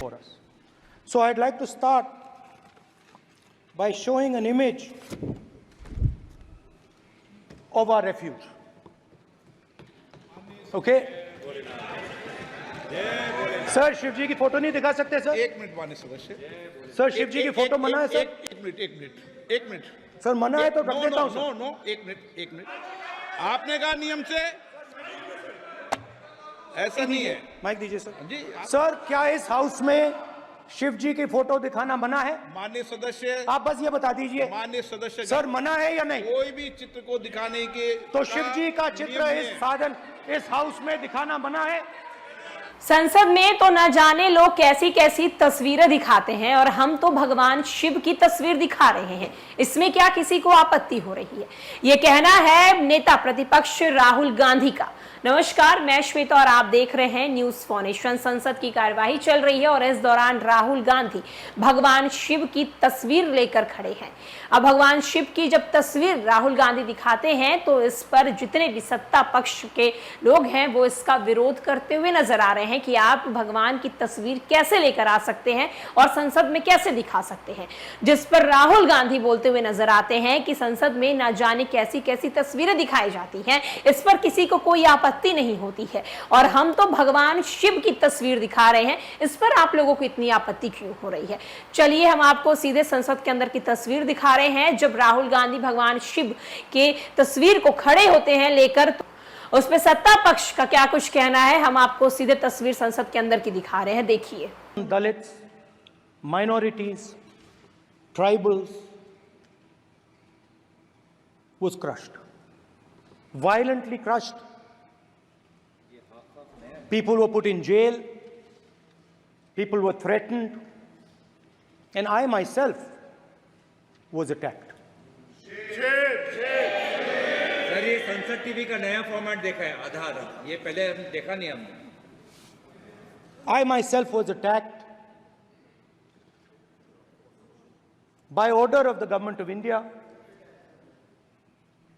for us. So I'd like to start by showing an image of our refuge. Okay? Sir Shiv ji की photo नहीं दिखा सकते sir? एक minute माननीय सदस्य। सर शिव जी की फोटो मना है सर? एक मिनट सर मना है तो रख देता हूं सर। नो एक मिनट आपने कहा नियम से ऐसा नहीं है। माइक दीजिए सर जी सर, क्या इस हाउस में शिव जी की फोटो दिखाना मना है? माननीय सदस्य, आप बस ये बता दीजिए माननीय सदस्य सर, मना है या नहीं? कोई भी चित्र को दिखाने के तो शिव जी का चित्र नियम इस है। साधन इस हाउस में दिखाना मना है? संसद में तो न जाने लोग कैसी कैसी तस्वीरें दिखाते हैं और हम तो भगवान शिव की तस्वीर दिखा रहे हैं। इसमें क्या किसी को आपत्ति हो रही है? ये कहना है नेता प्रतिपक्ष राहुल गांधी का। नमस्कार, मैं श्वेता और आप देख रहे हैं न्यूज फॉर। संसद की कार्यवाही चल रही है और इस दौरान राहुल गांधी भगवान शिव की तस्वीर लेकर खड़े हैं। अब भगवान शिव की जब तस्वीर राहुल गांधी दिखाते हैं तो इस पर जितने भी सत्ता पक्ष के लोग हैं वो इसका विरोध करते हुए नजर आ रहे हैं कि आप भगवान की तस्वीर कैसे लेकर आ सकते हैं और संसद में कैसे दिखा सकते हैं। जिस पर राहुल गांधी बोलते हुए नजर आते हैं कि संसद में ना जाने कैसी कैसी तस्वीरें दिखाई जाती हैं, इस पर किसी को कोई आपत्ति नहीं होती है और हम तो भगवान शिव की तस्वीर दिखा रहे हैं, इस पर आप लोगों को इतनी आपत्ति क्यों हो रही है? चलिए हम आपको सीधे संसद के अंदर की तस्वीर दिखा रहे हैं जब राहुल गांधी भगवान शिव के तस्वीर को खड़े होते हैं लेकर, तो उस पे सत्ता पक्ष का क्या कुछ कहना है हम आपको सीधे तस्वीर संसद के अंदर की दिखा रहे हैं, देखिए। Dalits, minorities, tribals was crushed, violently crushed. People were put in jail, people were threatened, and I myself was attacked. Sir ये संसद टीवी का नया फॉर्मेट देखा है, आधा ये पहले देखा नहीं हमने। I myself was attacked by order of the government of India,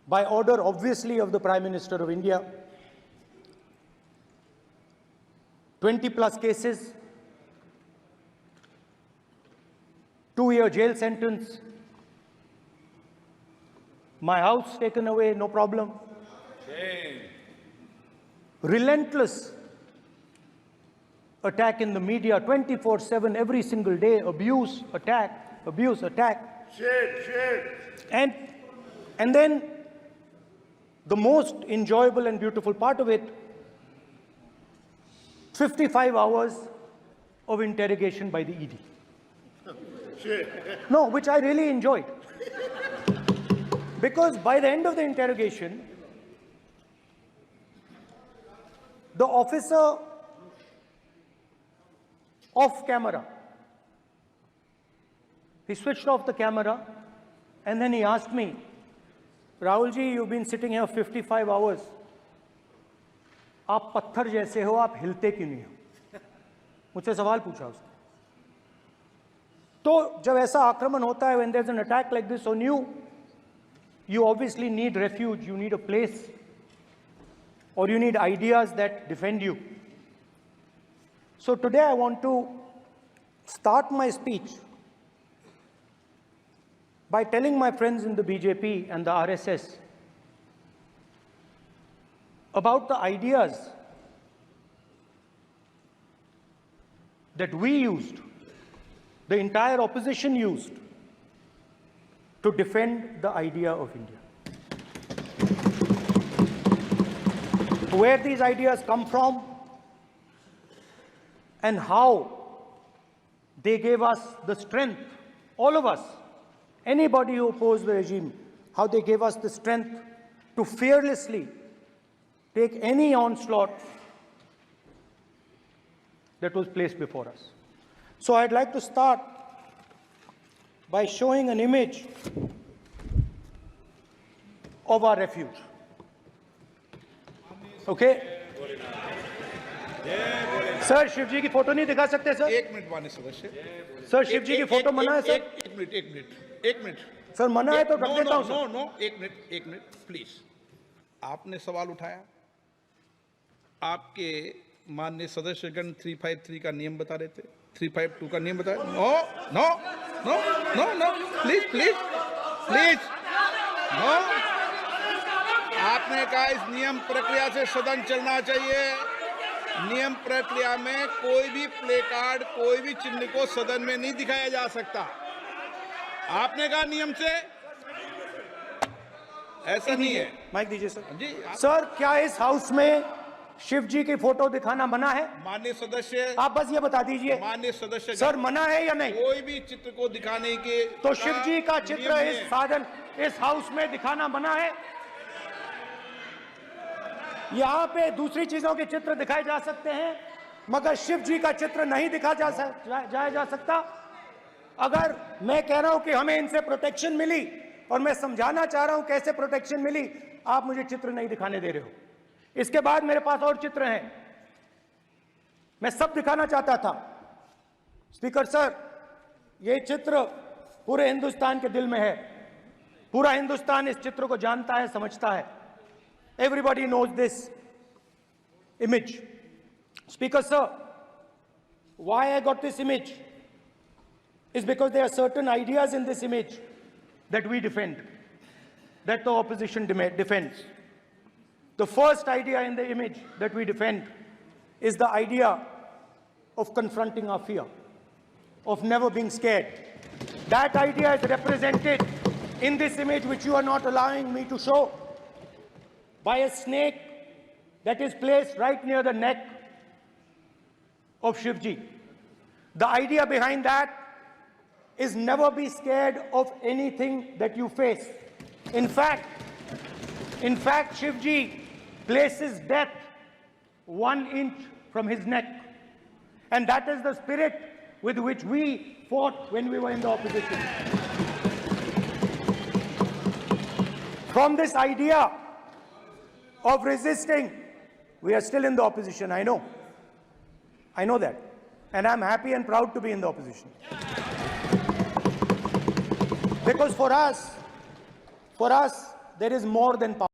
by order obviously of the Prime Minister of India. 20 plus cases, 2-year jail sentence, my house taken away, no problem. Relentless attack in the media, 24/7, every single day, abuse, attack. And then the most enjoyable and beautiful part of it, 55 hours of interrogation by the ED. No, which I really enjoyed. Because by the end of the interrogation, the officer off camera, he switched off the camera and then he asked me, Rahul ji, you've been sitting here 55 hours. आप पत्थर जैसे हो, आप हिलते क्यों नहीं हो? मुझसे सवाल पूछा उसने। तो जब ऐसा आक्रमण होता है, when there's an attack like this on you, you obviously need refuge, you need a place, or you need ideas that defend you. So today I want to start my speech by telling my friends in the BJP and the RSS about the ideas that we used, the entire opposition used, to defend the idea of India. Where these ideas come from and how they gave us the strength, all of us, anybody who opposed the regime, how they gave us the strength to fearlessly take any onslaught that was placed before us. So I'd like to start by showing an image of our refuge. Okay? Sir Shiv ji की photo नहीं दिखा सकते sir? एक minute माननीय सदस्य। Sir Shiv ji की photo मना है सर? एक मिनट सर मना है तो रख देता हूं सर। नो एक मिनट प्लीज। आपने सवाल उठाया, आपके माननीय सदस्यगण 353 का नियम बता रहे थे, 352 का नियम बताया। No no no no no, please please please, no. आपने कहा इस नियम प्रक्रिया से सदन चलना चाहिए। नियम प्रक्रिया में कोई भी प्ले कार्ड, कोई भी चिन्ह को सदन में नहीं दिखाया जा सकता। आपने कहा नियम से, ऐसा नहीं है। माइक दीजिए सर। जी सर, क्या इस हाउस में शिव जी की फोटो दिखाना मना है? माननीय सदस्य, आप बस ये बता दीजिए माननीय सदस्य सर, मना है या नहीं? कोई भी चित्र को दिखाने के तो शिव जी का चित्र नियम इस है। साधन, इस हाउस में दिखाना मना है? यहाँ पे दूसरी चीजों के चित्र दिखाए जा सकते हैं, मगर शिव जी का चित्र नहीं दिखाया जा सकता। अगर मैं कह रहा हूं कि हमें इनसे प्रोटेक्शन मिली, और मैं समझाना चाह रहा हूं कैसे प्रोटेक्शन मिली, आप मुझे चित्र नहीं दिखाने दे रहे हो। इसके बाद मेरे पास और चित्र हैं, मैं सब दिखाना चाहता था। स्पीकर सर, ये चित्र पूरे हिंदुस्तान के दिल में है। पूरा हिंदुस्तान इस चित्र को जानता है, समझता है। Everybody knows this image. Speaker sir, why I got this image is because there are certain ideas in this image that we defend, that the opposition defends. The first idea in the image that we defend is the idea of confronting our fear, of never being scared. That idea is represented in this image, which you are not allowing me to show, by a snake that is placed right near the neck of Shivji. The idea behind that is never be scared of anything that you face. In fact, Shivji places death 1 inch from his neck. And that is the spirit with which we fought when we were in the opposition. From this idea of resisting, we are still in the opposition, I know. I know that. And I'm happy and proud to be in the opposition. Because for us, there is more than power.